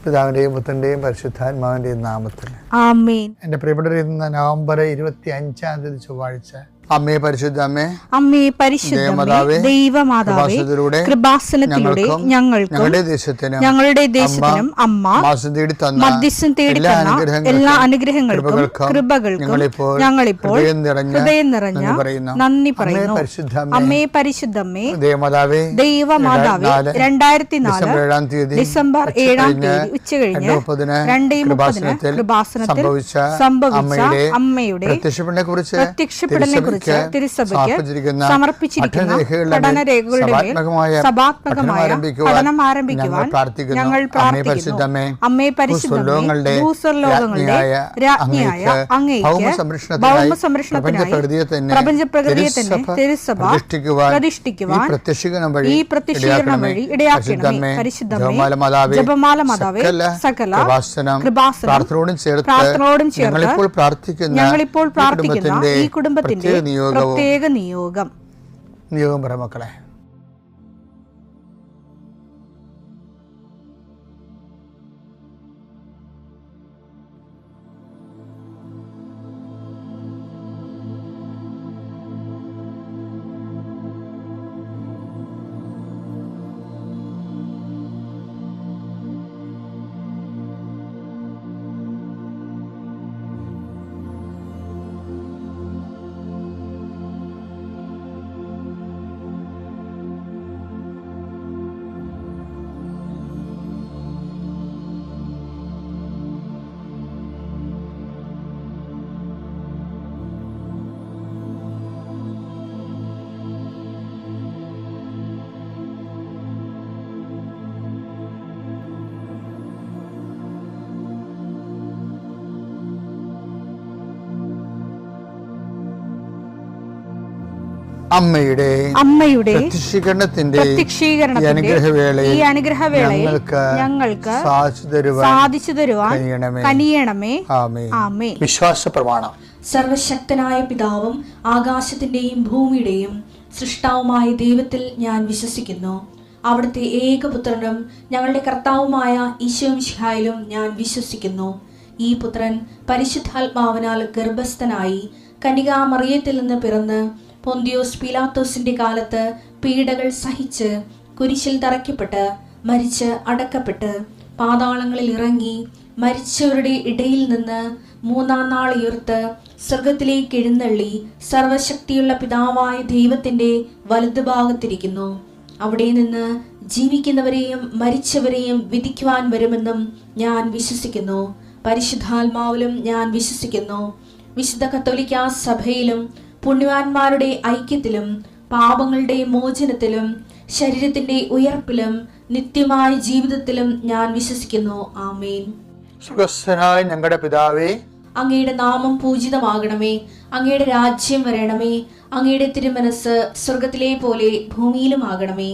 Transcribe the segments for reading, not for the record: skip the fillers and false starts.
പിതാവിൻ്റെയും പുത്രൻ്റെയും പരിശുദ്ധാത്മാവിൻ്റെയും നാമത്തിൽ ആമേൻ. എൻ്റെ പ്രിയപ്പെട്ടവർ, ഇന്ന് നവംബർ 25 ചൊവ്വാഴ്ച. അമ്മേ പരിശുദ്ധ അമ്മേ, അമ്മേ പരിശുദ്ധമേ, ദൈവമാതാവേ, കൃപാസനത്തിലൂടെ ഞങ്ങളുടെ ദേശത്തിനും അമ്മ മധ്യസ്ഥം തേടി തന്ന എല്ലാ അനുഗ്രഹങ്ങൾക്കും കൃപകൾക്കും ഞങ്ങളിപ്പോൾ ഹൃദയം നിറഞ്ഞ നന്ദി പറയുന്നു. അമ്മേ പരിശുദ്ധമേ, ദൈവമാതാവേ, 2004 ഡിസംബർ 7 ഉച്ചകഴിഞ്ഞ് 2:30 കൃപാസനത്തിൽ സംഭവിച്ച അമ്മയുടെ പ്രത്യക്ഷപ്പെടലിനെ തിരുസഭയ്ക്ക് സമർപ്പിച്ചിരിക്കുന്ന പഠനരേഖകളുടെ മേൽ സഭാത്മകമായ പഠനം ആരംഭിക്കുവാൻ ഞങ്ങൾ പ്രാർത്ഥിക്കുന്നു. അമ്മേ പരിശുദ്ധമേ, ഭൂസ്വർലോകങ്ങളുടെ രാജ്ഞിയായ അങ്ങേയ്ക്ക് ഭൗമസംരക്ഷണത്തിനായി പ്രപഞ്ചപ്രകൃതിയെ തന്നെ തിരുസഭ പ്രതിഷ്ഠിക്കുവാൻ ഈ പ്രത്യക്ഷീകരണം വഴി ഇടയാക്കണമേ. പരിശുദ്ധമേ, ജപമാല മാതാവേ, സകല കൃപാസനം പ്രാർത്ഥനയോടും ചേർത്ത് ഞങ്ങളിപ്പോൾ പ്രാർത്ഥിക്കുന്ന ഈ കുടുംബത്തിന്റെ പ്രത്യേക നിയോഗം പറ മക്കളെ. അമ്മയുടെ പ്രത്യക്ഷീകരണത്തിന്റെ ഈ അനുഗ്രഹവേളയിൽ ഞങ്ങൾക്ക് സാധിച്ചു തരുവാൻ കനിയണമേ. ആമേൻ. വിശ്വാസ പ്രമാണം. സർവശക്തനായ പിതാവും ആകാശത്തിന്റെയും ഭൂമിയുടെയും സൃഷ്ടാവുമായ ദൈവത്തിൽ ഞാൻ വിശ്വസിക്കുന്നു. അവിടുത്തെ ഏകപുത്രനും ഞങ്ങളുടെ കർത്താവുമായ ഈശോമിശിഹായിലും ഞാൻ വിശ്വസിക്കുന്നു. ഈ പുത്രൻ പരിശുദ്ധാത്മാവിനാൽ ഗർഭസ്ഥനായി കന്യകാമറിയത്തിൽ നിന്ന് പിറന്ന് പൊന്തിയോസ് പീലാത്തോസിന്റെ കാലത്ത് പീഡകൾ സഹിച്ച് കുരിശിൽ തറയ്ക്കപ്പെട്ട് മരിച്ച് അടക്കപ്പെട്ട് പാതാളങ്ങളിൽ ഇറങ്ങി മരിച്ചവരുടെ ഇടയിൽ നിന്ന് 3-ാം നാൾ ഉയർത്ത് സ്വർഗത്തിലേക്ക് എഴുന്നള്ളി സർവശക്തിയുള്ള പിതാവായ ദൈവത്തിന്റെ വലതുഭാഗത്തിരിക്കുന്നു. അവിടെ നിന്ന് ജീവിക്കുന്നവരെയും മരിച്ചവരെയും വിധിക്കുവാൻ വരുമെന്നും ഞാൻ വിശ്വസിക്കുന്നു. പരിശുദ്ധാത്മാവിലും ഞാൻ വിശ്വസിക്കുന്നു. വിശുദ്ധ കത്തോലിക്കാ സഭയിലും പുണ്യവാന്മാരുടെ ഐക്യത്തിലും പാപങ്ങളുടെ മോചനത്തിലും ശരീരത്തിന്റെ ഉയർപ്പിലും നിത്യമായ ജീവിതത്തിലും ഞാൻ വിശ്വസിക്കുന്നു. ആമേൻ. സ്വർഗ്ഗസ്ഥനായ ഞങ്ങളുടെ പിതാവേ, അങ്ങയുടെ നാമം പൂജിതമാകണമേ. അങ്ങയുടെ രാജ്യം വരണമേ. അങ്ങയുടെ തിരുമനസ് സ്വർഗത്തിലെ പോലെ ഭൂമിയിലും ആകണമേ.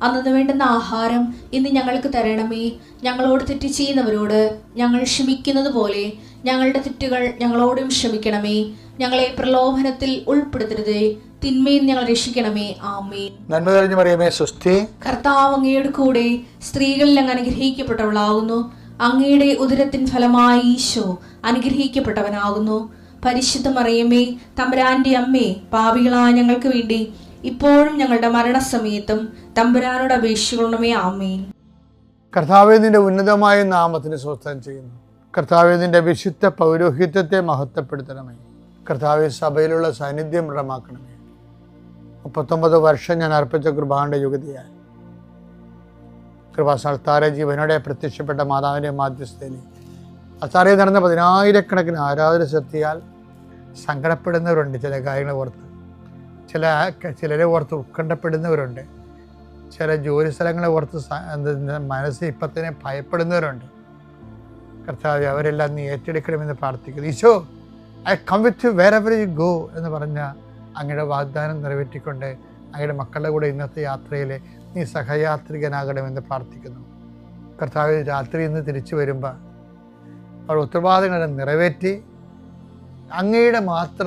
അന്നു വേണ്ടുന്ന ആഹാരം ഇന്ന് ഞങ്ങൾക്ക് തരണമേ. ഞങ്ങളോട് തെറ്റ് ചെയ്യുന്നവരോട് ഞങ്ങൾ ക്ഷമിക്കുന്നത് പോലെ ഞങ്ങളുടെ തെറ്റുകൾ ഞങ്ങളോടും ക്ഷമിക്കണമേ. ഞങ്ങളെ പ്രലോഭനത്തിൽ ഉൾപ്പെടുത്തരുതേ, തിന്മയിൽ ഞങ്ങൾ രക്ഷിക്കണമേ. ആമേൻ. നന്മ നിറഞ്ഞ മറിയമേ, സ്വസ്തി. കർത്താവ് അങ്ങയുടെ കൂടെ സ്ത്രീകളിൽ അങ്ങ് അനുഗ്രഹിക്കപ്പെട്ടവളാകുന്നു. അങ്ങയുടെ ഉദരത്തിൻ ഫലമായി ഈശോ അനുഗ്രഹിക്കപ്പെട്ടവനാകുന്നു. പരിശുദ്ധ മറിയമേ, തമ്പുരാന്റെ അമ്മേ, പാപികളായ ഞങ്ങൾക്ക് വേണ്ടി ഇപ്പോഴും ഞങ്ങളുടെ മരണസമയത്തും തമ്പുരാനോട് അപേക്ഷിക്കണമേ. ആമേൻ. കർത്താവേ, നിന്റെ ഉന്നതമായ നാമത്തിന് സ്വസ്ഥം ചെയ്യുന്നു. കർത്താവേ, നിന്റെ വിശുദ്ധ പൗരോഹിത്യത്തെ മഹത്വപ്പെടുത്തണമേ. കർത്താവെ, സഭയിലുള്ള സാന്നിധ്യം ദൃഢമാക്കണമേ. 39 വർഷം ഞാൻ അർപ്പിച്ച കൃപാന്റെ യുഗതിയായി കൃപാസ്ഥാന ജീവനോടെ പ്രത്യക്ഷപ്പെട്ട മാതാവിൻ്റെ മാധ്യസ്ഥയിൽ അത്താറയിൽ നടന്ന 10,000-കണക്കിന് ആരാധന ശക്തിയാൽ സങ്കടപ്പെടുന്നവരുണ്ട്. ചില കാര്യങ്ങൾ ഓർത്ത് ചിലരെ ഓർത്ത് ഉത്കണ്ഠപ്പെടുന്നവരുണ്ട്. ചില ജോലി സ്ഥലങ്ങളെ ഓർത്ത് മനസ്സ് ഇപ്പം തന്നെ ഭയപ്പെടുന്നവരുണ്ട്. കർത്താവ്, അവരെല്ലാം നീ ഏറ്റെടുക്കണമെന്ന് പ്രാർത്ഥിക്കുന്നു. Isho, I come with you wherever you go എന്ന് പറഞ്ഞ അങ്ങയുടെ വാഗ്ദാനം നിറവേറ്റിക്കൊണ്ട് അങ്ങയുടെ മക്കളുടെ കൂടെ ഇന്നത്തെ യാത്രയിൽ നീ സഹയാത്രികനാകണമെന്ന് പ്രാർത്ഥിക്കുന്നു. കർത്താവ്, രാത്രി ഇന്ന് തിരിച്ചു വരുമ്പോൾ അവർ ഉത്തരവാദിത്തങ്ങളെ നിറവേറ്റി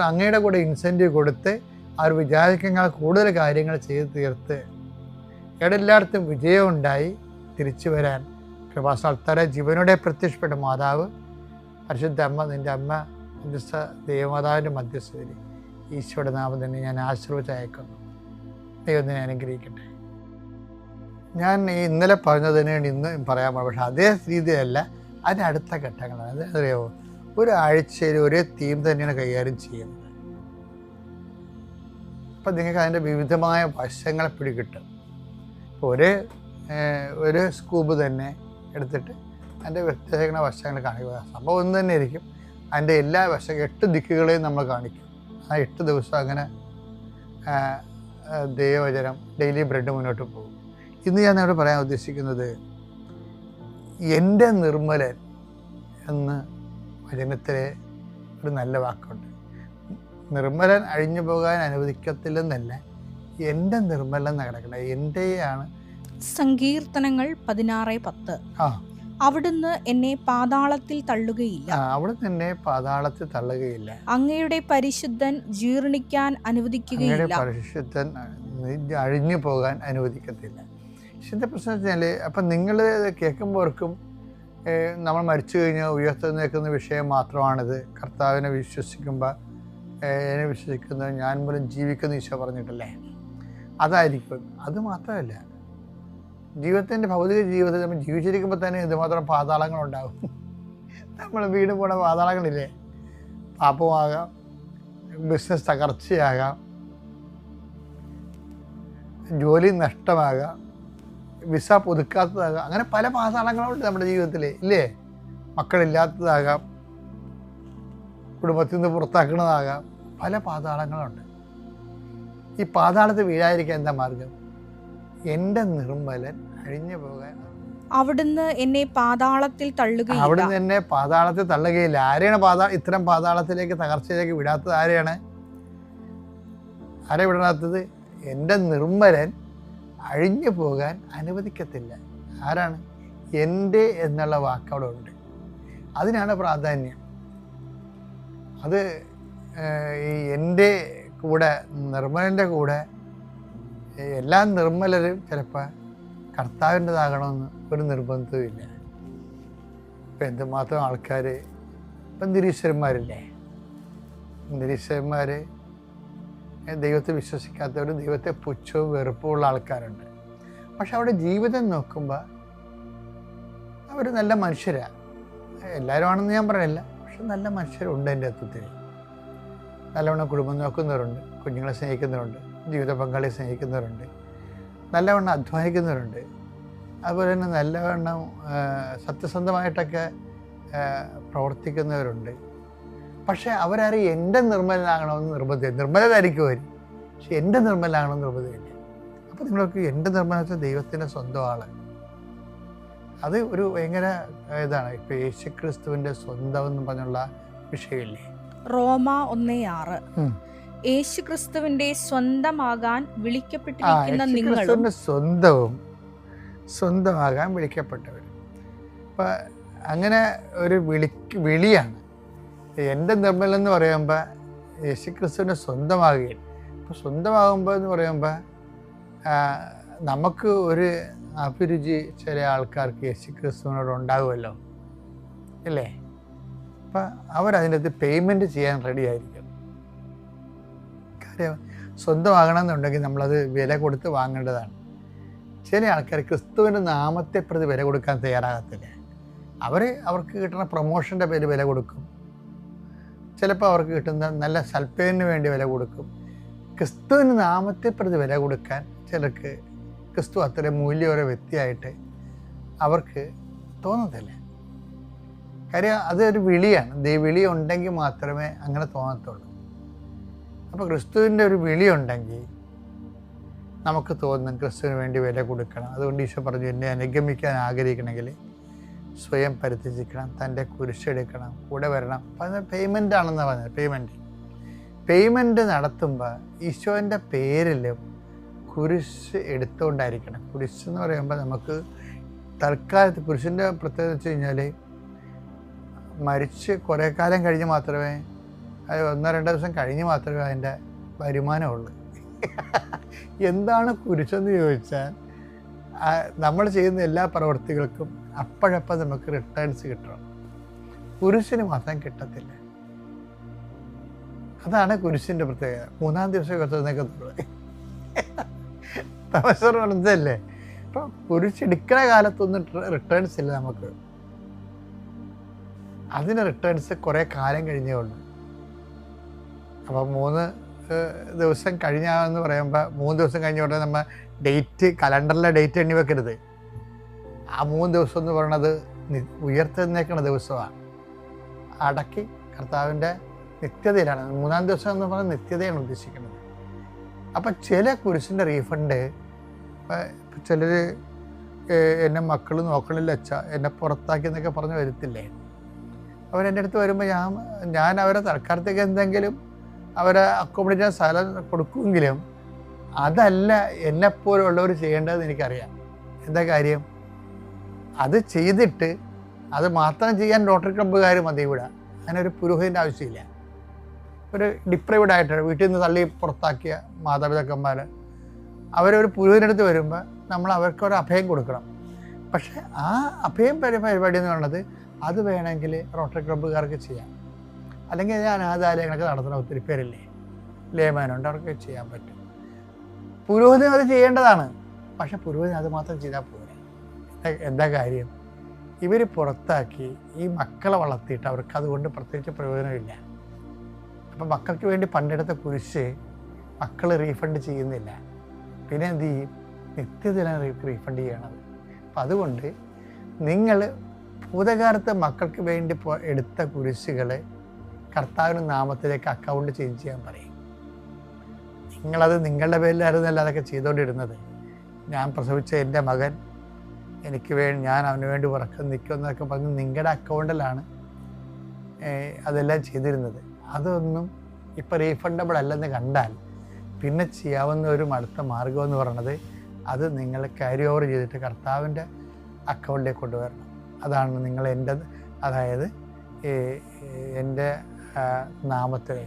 അങ്ങയുടെ കൂടെ ഇൻസെൻറ്റീവ് കൊടുത്ത് അവർ വിചാരിക്കുന്ന കൂടുതൽ കാര്യങ്ങൾ ചെയ്ത് തീർത്ത് എല്ലായിടത്തും വിജയം ഉണ്ടായി തിരിച്ചു വരാൻ കൃപാസ്ഥാനത്താരെ ജീവനോടെ പ്രത്യക്ഷപ്പെട്ട മാതാവ് പരിശുദ്ധ അമ്മ, നിൻ്റെ അമ്മ ദേവമാതാവിൻ്റെ മധ്യസ്ഥതയിൽ ഈശോയുടെ നാമം തന്നെ ഞാൻ ആശീർവദിച്ച് അയക്കുന്നു. ദൈവത്തിനെ അനുഗ്രഹിക്കട്ടെ. ഞാൻ ഇന്നലെ പറഞ്ഞതിന് ഇന്ന് പറയാൻ പോകും, പക്ഷെ അതേ രീതിയിലല്ല, അതിൻ്റെ അടുത്ത ഘട്ടങ്ങളാണ്. അതറിയാമോ, ഒരാഴ്ചയിൽ ഒരേ തീം തന്നെയാണ് കൈകാര്യം ചെയ്യുന്നത്. അപ്പം നിങ്ങൾക്ക് അതിൻ്റെ വിവിധമായ വശങ്ങളെ പിടികിട്ടും. ഇപ്പോൾ ഒരു സ്കൂബ് തന്നെ എടുത്തിട്ട് അതിൻ്റെ വ്യത്യസ്തമായ വശങ്ങൾ കാണിക്കുക. സംഭവം ഒന്ന് തന്നെ ആയിരിക്കും, അതിൻ്റെ എല്ലാ 8 ദിക്കുകളെയും നമ്മൾ കാണിക്കും. ആ 8 ദിവസം അങ്ങനെ ദൈവവചനം ഡെയിലി ബ്രെഡ് മുന്നോട്ട് പോകും. ഇന്ന് ഞാൻ ഇവിടെ പറയാൻ ഉദ്ദേശിക്കുന്നത്, എൻ്റെ നിർമ്മലൻ എന്ന് വചനത്തിലെ ഒരു നല്ല വാക്കുണ്ട്. നിർമ്മലൻ അഴിഞ്ഞു പോകാൻ അനുവദിക്കത്തില്ലെന്നല്ല, എൻ്റെ നിർമ്മലൻ എന്ന് കിടക്കണേ, എൻ്റെയാണ്. സങ്കീർത്തനങ്ങൾ 16:10. അവിടുന്ന് എന്നെ പാതാളത്തിൽ തള്ളുകയില്ല. അവിടുന്ന് എന്നെ പാതാളത്തിൽ തള്ളുകയില്ല. അങ്ങയുടെ പരിശുദ്ധൻ ജീർണിക്കാൻ അനുവദിക്കുകയില്ല. പരിശുദ്ധൻ അഴിഞ്ഞു പോകാൻ അനുവദിക്കത്തില്ല. ഇതിൻ്റെ പ്രശ്നം വെച്ചാൽ, അപ്പം നിങ്ങൾ കേൾക്കുമ്പോർക്കും നമ്മൾ മരിച്ചു കഴിഞ്ഞാൽ ഉയർത്തെഴുന്നേൽക്കുന്ന വിഷയം മാത്രമാണിത്. കർത്താവിനെ വിശ്വസിക്കുമ്പോൾ എന്നെ വിശ്വസിക്കുന്നത് ഞാൻ മൂലം ജീവിക്കുന്ന ഈശോ പറഞ്ഞിട്ടല്ലേ, അതായിരിക്കും. അത് മാത്രമല്ല, ജീവിതത്തിൻ്റെ ഭൗതിക ജീവിതത്തിൽ നമ്മൾ ജീവിച്ചിരിക്കുമ്പോൾ തന്നെ ഇതുമാത്രം പാതാളങ്ങളുണ്ടാകും. നമ്മൾ വീട് പോണ പാതാളങ്ങളില്ലേ, പാപമാകാം, ബിസിനസ് തകർച്ചയാകാം, ജോലി നഷ്ടമാകാം, വിസ പുതുക്കാത്തതാകാം, അങ്ങനെ പല പാതാളങ്ങളുണ്ട് നമ്മുടെ ജീവിതത്തിൽ ഇല്ലേ. മക്കളില്ലാത്തതാകാം, കുടുംബത്തിൽ നിന്ന് പുറത്താക്കുന്നതാകാം, പല പാതാളങ്ങളുണ്ട്. ഈ പാതാളത്തിൽ വീഴാതിരിക്കാൻ എന്താ മാർഗം? എൻ്റെ നിർമ്മലൻ അഴിഞ്ഞു പോകാൻ. അവിടുന്ന് എന്നെ പാതാളത്തിൽ തള്ളുകയില്ല. അവിടുന്ന് എന്നെ പാതാളത്തിൽ തള്ളുകയില്ല. ആരെയാണ് ഇത്തരം പാതാളത്തിലേക്ക്, തകർച്ചയിലേക്ക് വിടാത്തത്? ആരെയാണ് വിടാത്തത്? എൻ്റെ നിർമ്മലൻ അഴിഞ്ഞു പോകാൻ അനുവദിക്കത്തില്ല. ആരാണ്? എൻ്റെ എന്നുള്ള വാക്കവിടെ ഉണ്ട്. അതിനാണ് പ്രാധാന്യം. അത് ഈ എൻ്റെ കൂടെ, നിർമ്മലൻ്റെ കൂടെ എല്ലാ നിർമ്മലരും ചിലപ്പോൾ കർത്താവിൻ്റെതാകണമെന്ന് ഒരു നിർബന്ധവുമില്ല. ഇപ്പം എന്തുമാത്രം ആൾക്കാർ, ഇപ്പം നിരീശ്വരന്മാരില്ലേ, നിരീശ്വരന്മാർ ദൈവത്തെ വിശ്വസിക്കാത്തവരും ദൈവത്തെ പുച്ഛവും വെറുപ്പുമുള്ള ആൾക്കാരുണ്ട്. പക്ഷെ അവിടെ ജീവിതം നോക്കുമ്പോൾ അവർ നല്ല മനുഷ്യരാണ്. എല്ലാവരും ആണെന്ന് ഞാൻ പറയില്ല, പക്ഷെ നല്ല മനുഷ്യരുണ്ട്. എൻ്റെ അർത്ഥത്തിൽ നല്ലവണ്ണം കുടുംബം നോക്കുന്നവരുണ്ട്, കുഞ്ഞുങ്ങളെ സ്നേഹിക്കുന്നവരുണ്ട്, ജീവിത പങ്കാളിയെ സ്നേഹിക്കുന്നവരുണ്ട്, നല്ലവണ്ണം അധ്വാനിക്കുന്നവരുണ്ട്, അതുപോലെ തന്നെ നല്ലവണ്ണം സത്യസന്ധമായിട്ടൊക്കെ പ്രവർത്തിക്കുന്നവരുണ്ട്. പക്ഷേ അവരാരും എൻ്റെ നിർമ്മലനാകണമെന്ന് നിർബന്ധമില്ല. നിർമ്മലനായിരിക്കും അവർ, പക്ഷെ എൻ്റെ നിർമ്മലനാകണമെന്ന് നിർബന്ധമില്ല. അപ്പോൾ നിങ്ങൾക്ക് എൻ്റെ നിർമ്മലത്തെ ദൈവത്തിൻ്റെ സ്വന്തം ആൾ, അത് ഒരു ഭയങ്കര ഇതാണ്. ഇപ്പോൾ യേശുക്രിസ്തുവിൻ്റെ സ്വന്തം എന്ന് പറഞ്ഞുള്ള വിഷയമില്ലേ, റോമ 1:6. യേശുക്രിസ്തുവിന്റെ സ്വന്തമാകാൻ വിളിക്കപ്പെട്ടിരിക്കുന്ന നിങ്ങളും സ്വന്തമാകാൻ വിളിക്കപ്പെട്ടവർ. അപ്പം അങ്ങനെ ഒരു വിളിയാണ് എൻ്റെ നിർമ്മലൻ എന്ന് പറയുമ്പോൾ യേശുക്രിസ്തുവിനെ സ്വന്തമാകുകയാണ്. അപ്പോൾ സ്വന്തമാകുമ്പോൾ എന്ന് പറയുമ്പോൾ നമുക്ക് ഒരു അഭിരുചി ചില ആൾക്കാർക്ക് യേശുക്രിസ്തുവിനോട് ഉണ്ടാകുമല്ലോ അല്ലേ. അപ്പം അവരതിനകത്ത് പേയ്മെൻറ്റ് ചെയ്യാൻ റെഡി ആയിരിക്കും. കാര്യം സ്വന്തമാകണമെന്നുണ്ടെങ്കിൽ നമ്മളത് വില കൊടുത്ത് വാങ്ങേണ്ടതാണ്. ചില ആൾക്കാർ ക്രിസ്തുവിൻ്റെ നാമത്തെ പ്രതി വില കൊടുക്കാൻ തയ്യാറാകത്തില്ല. അവർക്ക് കിട്ടുന്ന പ്രൊമോഷൻ്റെ പേര് വില കൊടുക്കും, ചിലപ്പോൾ അവർക്ക് കിട്ടുന്ന നല്ല സൽപ്പേരിന് വേണ്ടി വില കൊടുക്കും. ക്രിസ്തുവിൻ്റെ നാമത്തെ പ്രതി വില കൊടുക്കാൻ ചിലർക്ക് ക്രിസ്തു അത്ര മൂല്യമൊരു വ്യക്തിയായിട്ട് അവർക്ക് തോന്നത്തില്ല. കാര്യം അതൊരു വിളിയാണ്. വിളി ഉണ്ടെങ്കിൽ മാത്രമേ അങ്ങനെ തോന്നത്തുള്ളൂ. അപ്പോൾ ക്രിസ്തുവിൻ്റെ ഒരു വിളി ഉണ്ടെങ്കിൽ നമുക്ക് തോന്നും ക്രിസ്തുവിന് വേണ്ടി വില കൊടുക്കണം. അതുകൊണ്ട് ഈശോ പറഞ്ഞു, എന്നെ അനുഗമിക്കാൻ ആഗ്രഹിക്കണമെങ്കിൽ സ്വയം പരിത്യജിക്കണം, തൻ്റെ കുരിശെടുക്കണം, കൂടെ വരണം. അപ്പം അത് പേയ്മെൻ്റ് ആണെന്ന് പറഞ്ഞത്. പേയ്മെൻറ്റ് നടത്തുമ്പോൾ ഈശോൻ്റെ പേരിലും കുരിശ് എടുത്തുകൊണ്ടായിരിക്കണം. കുരിശ് എന്ന് പറയുമ്പോൾ നമുക്ക് തൽക്കാലത്ത് കുരിശിൻ്റെ പ്രത്യേകത വെച്ച് കഴിഞ്ഞാൽ മരിച്ച് കുറേ കാലം കഴിഞ്ഞ് മാത്രമേ, അത് 1-2 ദിവസം കഴിഞ്ഞ് മാത്രമേ അതിൻ്റെ വരുമാനമുള്ളൂ. എന്താണ് കുരിശെന്ന് ചോദിച്ചാൽ നമ്മൾ ചെയ്യുന്ന എല്ലാ പ്രവൃത്തികൾക്കും അപ്പോഴപ്പോൾ നമുക്ക് റിട്ടേൺസ് കിട്ടണം. കുരിശിന് മാത്രം കിട്ടത്തില്ല. അതാണ് കുരിശിൻ്റെ പ്രത്യേകത. 3-ാം ദിവസം കത്തുന്നേക്കത്തുള്ളൂ. തമസ്സർ പറഞ്ഞതല്ലേ. അപ്പോൾ കുരിശെടുക്കുന്ന കാലത്തൊന്നും റിട്ടേൺസ് ഇല്ല നമുക്ക്. അതിന് റിട്ടേൺസ് കുറേ കാലം കഴിഞ്ഞേ ഉള്ളൂ. അപ്പോൾ 3 ദിവസം കഴിഞ്ഞാന്ന് പറയുമ്പോൾ 3 ദിവസം കഴിഞ്ഞ ഉടനെ നമ്മൾ ഡേറ്റ്, കലണ്ടറിലെ ഡേറ്റ് എണ്ണി വെക്കരുത്. ആ 3 ദിവസം എന്ന് പറയുന്നത് ഉയർത്തെഴുന്നേൽക്കുന്ന ദിവസമാണ്. അടക്കി കർത്താവിൻ്റെ നിത്യതയിലാണ്. 3-ാം ദിവസം എന്ന് പറയുന്നത് നിത്യതയാണ് ഉദ്ദേശിക്കുന്നത്. അപ്പം ചില കുരിശിൻ്റെ റീഫണ്ട്, ചിലർ എന്നെ മക്കൾ നോക്കണില്ല അച്ഛാ, എന്നെ പുറത്താക്കി എന്നൊക്കെ പറഞ്ഞ് വരത്തില്ലേ. അവരെൻ്റെ അടുത്ത് വരുമ്പോൾ ഞാൻ അവരെ തൽക്കാലത്തേക്ക് എന്തെങ്കിലും അവരെ അക്കോമഡേറ്റ് ചെയ്യാൻ സ്ഥലം കൊടുക്കുമെങ്കിലും അതല്ല എന്നെപ്പോലുള്ളവർ ചെയ്യേണ്ടതെന്ന് എനിക്കറിയാം. എന്താ കാര്യം? അത് ചെയ്തിട്ട് അത് മാത്രം ചെയ്യാൻ റോട്ടറി ക്ലബ്ബുകാർ മതി ഇവിടെ. അതിനൊരു പുരോഹിതൻ്റെ ആവശ്യമില്ല. ഒരു ഡിപ്രൈവ്ഡ് ആയിട്ട് വീട്ടിൽ നിന്ന് തള്ളി പുറത്താക്കിയ മാതാപിതാക്കന്മാർ അവരൊരു പുരോഹിതനടുത്ത് വരുമ്പോൾ നമ്മൾ അവർക്കൊരു അഭയം കൊടുക്കണം. പക്ഷേ ആ അഭയം പരിപാടി എന്ന് പറയുന്നത് അത് വേണമെങ്കിൽ റോട്ടറി ക്ലബ്ബുകാർക്ക് ചെയ്യാം. അല്ലെങ്കിൽ അനാഥാലയങ്ങളൊക്കെ നടത്തുന്ന ഒത്തിരി പേരില്ലേ, ലേമാനുണ്ട്, അവർക്ക് ചെയ്യാൻ പറ്റും. പുരോഹിതൻ അത് ചെയ്യേണ്ടതാണ്. പക്ഷെ പുരോഹിതൻ അത് മാത്രം ചെയ്താൽ പോരെ. എന്താ കാര്യം? ഇവർ പുറത്താക്കി ഈ മക്കളെ വളർത്തിയിട്ട് അവർക്ക് അതുകൊണ്ട് പ്രത്യേകിച്ച് പ്രയോജനമില്ല. അപ്പം മക്കൾക്ക് വേണ്ടി പണ്ടെടുത്ത കുരിശ് മക്കൾ റീഫണ്ട് ചെയ്യുന്നില്ല. പിന്നെ എന്ത് ചെയ്യും? നിത്യത്തിലാണ് റീഫണ്ട് ചെയ്യണത്. അപ്പം അതുകൊണ്ട് നിങ്ങൾ ഭൂതകാലത്ത് മക്കൾക്ക് വേണ്ടി എടുത്ത കുരിശുകൾ കർത്താവിൻ്റെ നാമത്തിലേക്ക് അക്കൗണ്ട് ചേഞ്ച് ചെയ്യാൻ പറയും. നിങ്ങളത് നിങ്ങളുടെ പേരിലായിരുന്നല്ല അതൊക്കെ ചെയ്തുകൊണ്ടിരുന്നത്. ഞാൻ പ്രസവിച്ച എൻ്റെ മകൻ എനിക്ക് ഞാൻ അവന് വേണ്ടി ഉറക്കം നിൽക്കുമെന്നൊക്കെ പറഞ്ഞ് നിങ്ങളുടെ അക്കൗണ്ടിലാണ് അതെല്ലാം ചെയ്തിരുന്നത്. അതൊന്നും ഇപ്പോൾ റീഫണ്ടബിൾ അല്ലെന്ന് കണ്ടാൽ പിന്നെ ചെയ്യാവുന്ന ഒരു അടുത്ത മാർഗം എന്ന് പറയുന്നത് അത് നിങ്ങൾ ക്യാരി ഓവർ ചെയ്തിട്ട് കർത്താവിൻ്റെ അക്കൗണ്ടിലേക്ക് കൊണ്ടുവരണം. അതാണ് നിങ്ങൾ അതായത് എൻ്റെ നാമത്തിൽ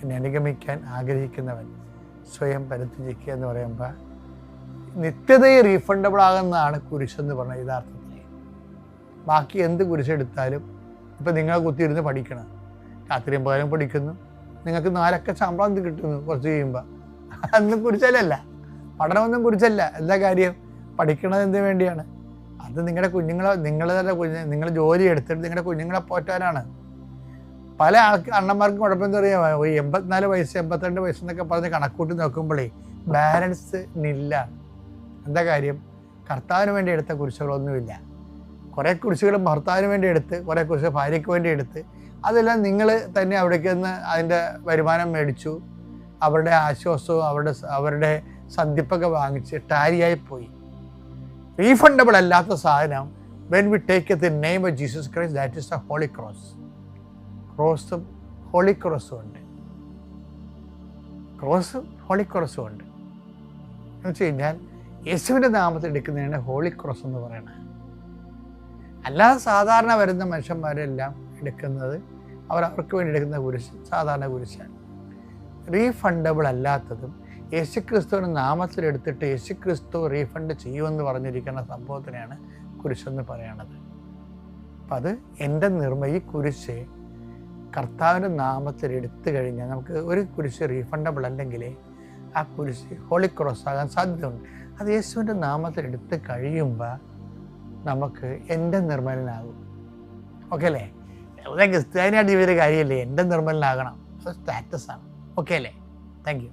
എന്നെ അനുഗമിക്കാൻ ആഗ്രഹിക്കുന്നവൻ സ്വയം പരിത്യജിക്കുക എന്ന് പറയുമ്പോൾ നിത്യതയെ റീഫണ്ടബിൾ ആകുന്നതാണ് കുരിശെന്ന് പറഞ്ഞത് യഥാർത്ഥത്തിൽ. ബാക്കി എന്ത് കുരിശെടുത്താലും ഇപ്പം നിങ്ങളെ കുത്തിയിരുന്ന് പഠിക്കണം, രാത്രിയും പകലും പഠിക്കുന്നു, നിങ്ങൾക്ക് 4 അക്ക ശമ്പളം കിട്ടുന്നു കുറച്ച് കഴിയുമ്പോൾ, അതൊന്നും കുരിശല്ല. പഠനമൊന്നും കുരിശല്ല. എന്താ കാര്യം? പഠിക്കണത് എന്തിനു വേണ്ടിയാണ്? അത് നിങ്ങളുടെ നിങ്ങൾ ജോലി എടുത്തിട്ട് നിങ്ങളുടെ കുഞ്ഞുങ്ങളെ പോറ്റാനാണ്. പല അണ്ണന്മാർക്കും കുഴപ്പം എന്താ പറയുക, 84 വയസ്സ് 82 വയസ്സെന്നൊക്കെ പറഞ്ഞ് കണക്കൂട്ടി നോക്കുമ്പോഴേ ബാലൻസ് നില്ല. എന്താ കാര്യം? കർത്താവിന് വേണ്ടി എടുത്ത കുരിശുകളൊന്നുമില്ല. കുറേ കുരിശുകൾ ഭർത്താവിന് വേണ്ടി എടുത്ത്, കുറേ കുരിശ് ഭാര്യയ്ക്ക് വേണ്ടി എടുത്ത്, അതെല്ലാം നിങ്ങൾ തന്നെ അവിടേക്ക് നിന്ന് അതിൻ്റെ വരുമാനം മേടിച്ചു, അവരുടെ ആശ്വാസവും അവരുടെ സന്ധിപ്പൊക്കെ വാങ്ങിച്ച് ടാരിയായി പോയി. റീഫണ്ടബിൾ അല്ലാത്ത സാധനം when we take the name of Jesus Christ, that is the Holy Cross. ക്രോസും ഹോളി ക്രോസും ഉണ്ട്. ക്രോസും ഹോളി ക്രോസും ഉണ്ട് എന്ന് വെച്ച് കഴിഞ്ഞാൽ യേശുവിൻ്റെ നാമത്തിൽ എടുക്കുന്നതാണ് ഹോളി ക്രോസ് എന്ന് പറയുന്നത്. അല്ലാതെ സാധാരണ വരുന്ന മനുഷ്യന്മാരെല്ലാം എടുക്കുന്നത് അവർക്ക് വേണ്ടി എടുക്കുന്ന കുരിശ് സാധാരണ കുരിശാണ്. റീഫണ്ടബിൾ അല്ലാത്തതും യേശുക്രിസ്തുവിൻ്റെ നാമത്തിൽ എടുത്തിട്ട് യേശുക്രിസ്തു റീഫണ്ട് ചെയ്യുമെന്ന് പറഞ്ഞിരിക്കുന്ന സംഭവത്തിനെയാണ് കുരിശെന്ന് പറയണത്. അപ്പം അത് ഈ കുരിശ് കർത്താവിൻ്റെ നാമത്തിൽ എടുത്തു കഴിഞ്ഞാൽ നമുക്ക് ഒരു കുരിശ് റീഫണ്ടബിൾ അല്ലെങ്കിൽ ആ കുരിശ് ഹോളി ക്രോസ് ആകാൻ സാധ്യതയുണ്ട്. അത് യേശുവിൻ്റെ നാമത്തിൽ എടുത്ത് കഴിയുമ്പോൾ നമുക്ക് എൻ്റെ നിർമ്മലനാകും. ഓക്കെ അല്ലേ? ക്രിസ്ത്യാനിയായിട്ട് ജീവിത കാര്യമല്ലേ, എൻ്റെ നിർമ്മലനാകണം. അത് സ്റ്റാറ്റസാണ്. ഓക്കെ അല്ലേ? Thank you.